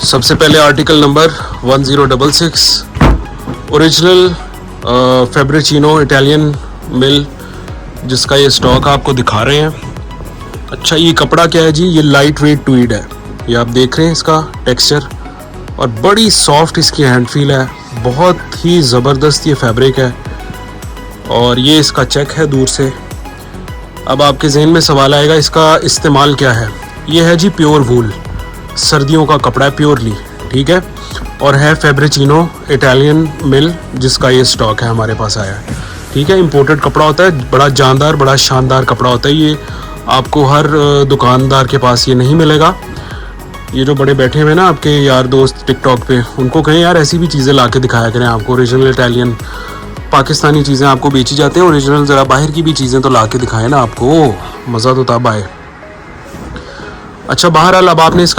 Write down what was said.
सबसे पहले article number 1066 original फैब्रिचिनो Italian मिल, जिसका ये स्टॉक आपको दिखा रहे हैं। अच्छा, ये कपड़ा क्या है जी, ये लाइट वेट ट्वीड है। ये आप देख रहे हैं इसका टेक्सचर, और बड़ी सॉफ्ट इसकी हैंड फील है, बहुत ही ज़बरदस्त ये फैब्रिक है। और ये इसका चेक है दूर से। अब आपके जहन में सवाल आएगा इसका इस्तेमाल क्या है। ये है जी प्योर वूल, सर्दियों का कपड़ा है प्योरली, ठीक है। और है फैब्रिचिनो इटालियन मिल, जिसका ये स्टॉक है हमारे पास आया है, ठीक है। इंपोर्टेड कपड़ा होता है, बड़ा जानदार बड़ा शानदार कपड़ा होता है। ये आपको हर दुकानदार के पास ये नहीं मिलेगा। ये जो बड़े बैठे हुए ना आपके यार दोस्त टिकटॉक पे, उनको कहें यार ऐसी भी चीज़ें ला के दिखाया करें आपको। ओरिजिनल इटालियन पाकिस्तानी चीज़ें आपको बेची जाती हैं, ओरिजिनल ज़रा बाहर की भी चीज़ें तो ला के दिखाएं ना आपको, मज़ा तो तब आए। अच्छा, बहरहाल अब आपने इसका